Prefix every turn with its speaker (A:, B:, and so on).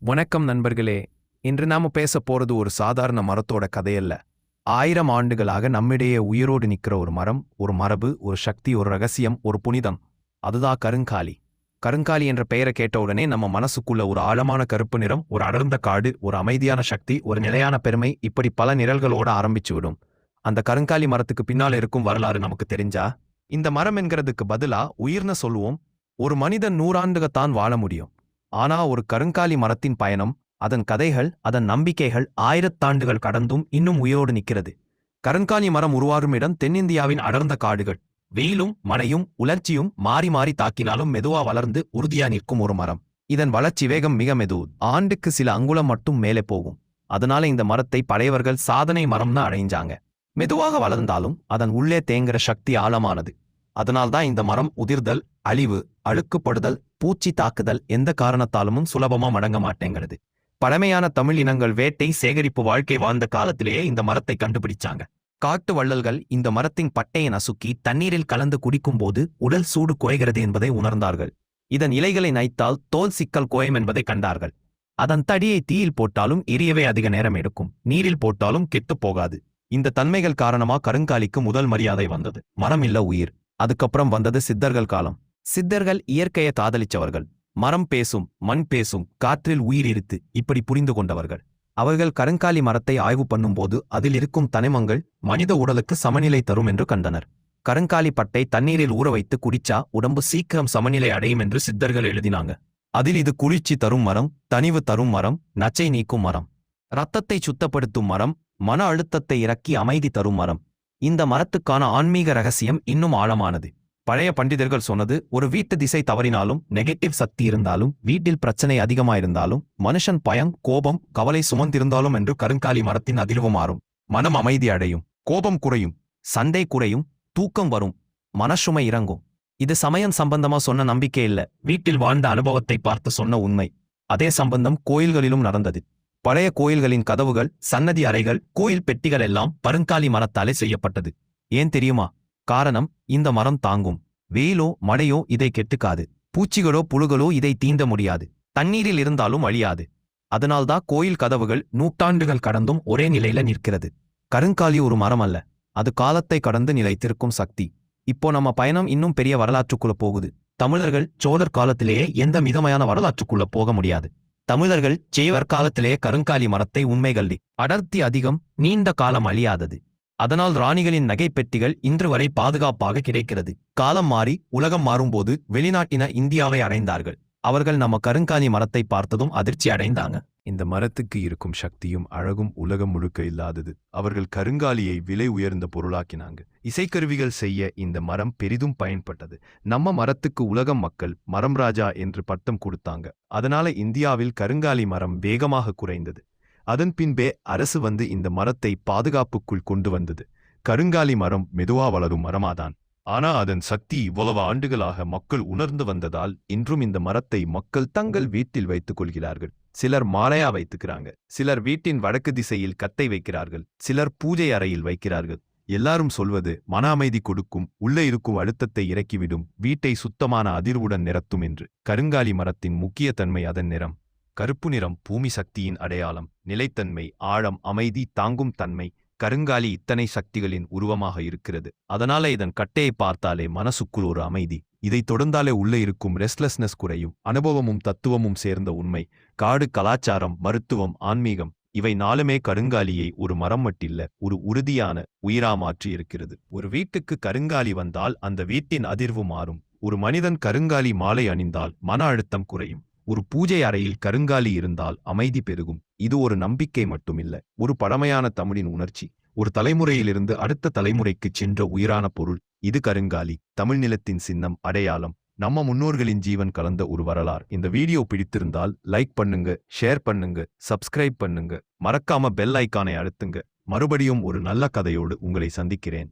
A: வணக்கம் நண்பர்களே. இன்று நாம பேச போறது ஒரு சாதாரண மரத்தோட கதையல்ல. 1000 ஆண்டுகளாக நம்மிடையே உயிரோடு நிக்கிற ஒரு மரம், ஒரு மரபு, ஒரு சக்தி, ஒரு ரகசியம், ஒரு புனிதம். அதுதான் கருங்காலி. கருங்காலி என்ற பெயரை கேட்ட உடனே நம்ம மனசுக்குள்ள ஒரு ஆழமான கருப்பு நிறம், ஒரு அடர்ந்த காடு, ஒரு அமைதியான சக்தி, ஒரு நிலையான பெருமை, இப்படி பல நிரல்களோட ஆரம்பிச்சு விடும். அந்த கருங்காலி மரத்துக்கு பின்னால இருக்கும் வரலாறு நமக்கு தெரிஞ்சா, இந்த மரம் என்கிறதுக்கு பதிலா உயிர்னு சொல்லுவோம். ஒரு மனிதன் 100 ஆண்டுகத்தான் வாழ முடியும். ஆனா ஒரு கருங்காலி மரத்தின் பயணம், அதன் கதைகள், அதன் நம்பிக்கைகள் 1000 ஆண்டுகள் கடந்தும் இன்னும் உயிரோடு நிற்கிறது. கருங்காலி மரம் உருவாகும் இடம் தென்னிந்தியாவின் அடர்ந்த காடுகள். வெயிலும் மழையும் உலர்ச்சியும் மாறி மாறி தாக்கினாலும் மெதுவா வளர்ந்து உறுதியா நிற்கும் ஒரு மரம். இதன் வளர்ச்சி வேகம் மிக மெதுவு. ஆண்டுக்கு சில அங்குலம் மட்டும் மேலே போகும். அதனால இந்த மரத்தை பழையவர்கள் சாதனை மரம்னு அடைஞ்சாங்க. மெதுவாக வளர்ந்தாலும் அதன் உள்ளே தேங்குற சக்தி ஆழமானது. அதனால்தான் இந்த மரம் உதிர்தல், அழிவு, அழுக்குப்படுதல், பூச்சி தாக்குதல் எந்த காரணத்தாலும் சுலபமா மடங்க மாட்டேங்கிறது. பழமையான தமிழ் இனங்கள் வேட்டை சேகரிப்பு வாழ்க்கை வாழ்ந்த காலத்திலேயே இந்த மரத்தை கண்டுபிடிச்சாங்க. காட்டு வள்ளல்கள் இந்த மரத்தின் பட்டையை நசுக்கி தண்ணீரில் கலந்து குடிக்கும் போது உடல் சூடு குறைகிறது என்பதை உணர்ந்தார்கள். இதன் இலைகளை நைத்தால் தோல் சிக்கல் குறையும் என்பதை கண்டார்கள். அதன் தடியை தீயில் போட்டாலும் எரியவே அதிக நேரம் எடுக்கும். நீரில் போட்டாலும் கெட்டுப் போகாது. இந்த தன்மைகள் காரணமா கருங்காலிக்கு முதல் மரியாதை வந்தது. மரம் இல்ல உயிர். அதுக்கப்புறம் வந்தது சித்தர்கள் காலம். சித்தர்கள் இயற்கையை காதலிச்சவர்கள். மரம் பேசும், மண் பேசும், காற்றில் உயிர் இருத்து, இப்படி புரிந்து கொண்டவர்கள். அவர்கள் கருங்காலி மரத்தை ஆய்வு பண்ணும்போது அதில் இருக்கும் தனிமங்கள் மனித உடலுக்கு சமநிலை தரும் என்று கண்டனர். கருங்காலி பட்டை தண்ணீரில் ஊற வைத்து குடிச்சா உடம்பு சீக்கிரம் சமநிலை அடையும் என்று சித்தர்கள் எழுதினாங்க. அதில் இது குளிர்ச்சி தரும் மரம், தனிவு தரும் மரம், நச்சை நீக்கும் மரம், இரத்தத்தை சுத்தப்படுத்தும் மரம், மன அழுத்தத்தை இறக்கி அமைதி தரும் மரம். இந்த மரத்துக்கான ஆன்மீக ரகசியம் இன்னும் ஆழமானது. பழைய பண்டிதர்கள் சொன்னது, ஒரு வீட்டு திசை தவறினாலும், நெகட்டிவ் சக்தி இருந்தாலும், வீட்டில் பிரச்சனை அதிகமாயிருந்தாலும், மனுஷன் பயம், கோபம், கவலை சுமந்திருந்தாலும் என்று கருங்காலி மரத்தின் அதிர்வு மாறும். மனம் அமைதி அடையும், கோபம் குறையும், சண்டை குறையும், தூக்கம் வரும், மனசுமை இறங்கும். இது சமயம் சம்பந்தமா சொன்ன நம்பிக்கை இல்ல, வீட்டில் வாழ்ந்த அனுபவத்தை பார்த்து சொன்ன உண்மை. அதே சம்பந்தம் கோயில்களிலும் நடந்தது. பழைய கோயில்களின் கதவுகள், சன்னதி அறைகள், கோயில் பெட்டிகள் எல்லாம் பருங்காலி மரத்தாலே செய்யப்பட்டது. ஏன் தெரியுமா? காரணம், இந்த மரம் தாங்கும். வெயிலோ மழையோ இதை கெட்டுக்காது. பூச்சிகளோ புழுகளோ இதை தீண்ட முடியாது. தண்ணீரில் இருந்தாலும் அழியாது. அதனால்தான் கோயில் கதவுகள் நூற்றாண்டுகள் கடந்தும் ஒரே நிலையில நிற்கிறது. கருங்காலி ஒரு மரம் அல்ல, அது காலத்தை கடந்து நிலைத்திருக்கும் சக்தி. இப்போ நம்ம பயணம் இன்னும் பெரிய வரலாற்றுக்குள்ள போகுது. தமிழர்கள் சோழர் காலத்திலேயே எந்த மிதமான வரலாற்றுக்குள்ள போக முடியாது. தமிழர்கள் சேவர் காலத்திலேயே கருங்காலி மரத்தை உண்மைகள்டி அடர்த்தி அதிகம், நீண்ட காலம் அழியாதது. அதனால் ராணிகளின் நகைப்பெட்டிகள் இன்று வரை பாதுகாப்பாக கிடைக்கிறது. காலம் மாறி உலகம் மாறும்போது வெளிநாட்டின இந்தியாவை அடைந்தார்கள். அவர்கள் நம்ம கருங்காலி மரத்தை பார்த்ததும் அதிர்ச்சி அடைந்தாங்க.
B: இந்த மரத்துக்கு இருக்கும் சக்தியும் அழகும் உலகம் முழுக்க இல்லாதது. அவர்கள் கருங்காலியை விலை உயர்ந்த பொருளாக்கினாங்க. இசைக்கருவிகள் செய்ய இந்த மரம் பெரிதும் பயன்பட்டது. நம்ம மரத்துக்கு உலகம் மக்கள் மரம் ராஜா என்று பட்டம் கொடுத்தாங்க. அதனால இந்தியாவில் கருங்காலி மரம் வேகமாக குறைந்தது. அதன் பின்பே அரசு வந்து இந்த மரத்தை பாதுகாப்புக்குள் கொண்டு வந்தது. கருங்காலி மரம் மெதுவா வளரும் மரமாதான். ஆனா அதன் சக்தி இவ்வளவு ஆண்டுகளாக மக்கள் உணர்ந்து வந்ததால் இன்றும் இந்த மரத்தை மக்கள் தங்கள் வீட்டில் வைத்துக் கொள்கிறார்கள். சிலர் மாலையா வைத்துக்கிறாங்க, சிலர் வீட்டின் வடக்கு திசையில் கத்தை வைக்கிறார்கள், சிலர் பூஜை அறையில் வைக்கிறார்கள். எல்லாரும் சொல்வது மன அமைதி கொடுக்கும், உள்ளே இருக்கும் அழுத்தத்தை இறக்கிவிடும், வீட்டை சுத்தமான அதிர்வுடன் நிரத்தும் என்று. கருங்காலி மரத்தின் முக்கிய தன்மை அதன் நிறம். கருப்பு நிறம் பூமி சக்தியின் அடையாளம். நிலைத்தன்மை, ஆழம், அமைதி, தாங்கும் தன்மை. கருங்காலி இத்தனை சக்திகளின் உருவமாக இருக்கிறது. அதனால இதன் கட்டையை பார்த்தாலே மனசுக்குள் ஒரு அமைதி. இதை தொடர்ந்தாலே உள்ளே இருக்கும் ரெஸ்ட்லெஸ்னஸ் குறையும். அனுபவமும் தத்துவமும் சேர்ந்த உண்மை. காடு, கலாச்சாரம், மருத்துவம், ஆன்மீகம், இவை நாலுமே கருங்காலியை ஒரு மரம் மட்டில்ல, ஒரு உறுதியான உயிரா மாற்றி இருக்கிறது. ஒரு வீட்டுக்கு கருங்காலி வந்தால் அந்த வீட்டின் அதிர்வு மாறும். ஒரு மனிதன் கருங்காலி மாலை அணிந்தால் மன அழுத்தம் குறையும். ஒரு பூஜை அறையில் கருங்காலி இருந்தால் அமைதி பெருகும். இது ஒரு நம்பிக்கை மட்டுமில்ல, ஒரு பழமையான தமிழின் உணர்ச்சி. ஒரு தலைமுறையிலிருந்து அடுத்த தலைமுறைக்கு சென்ற உயிரான பொருள். இது கருங்காலி, தமிழ் நிலத்தின் சின்னம், அடையாளம், நம்ம முன்னோர்களின் ஜீவன் கலந்த ஒரு வரலாறு. இந்த வீடியோ பிடித்திருந்தால் லைக் பண்ணுங்க, ஷேர் பண்ணுங்க, சப்ஸ்கிரைப் பண்ணுங்க, மறக்காம பெல் ஐக்கானை அழுத்துங்க. மறுபடியும் ஒரு நல்ல கதையோடு உங்களை சந்திக்கிறேன்.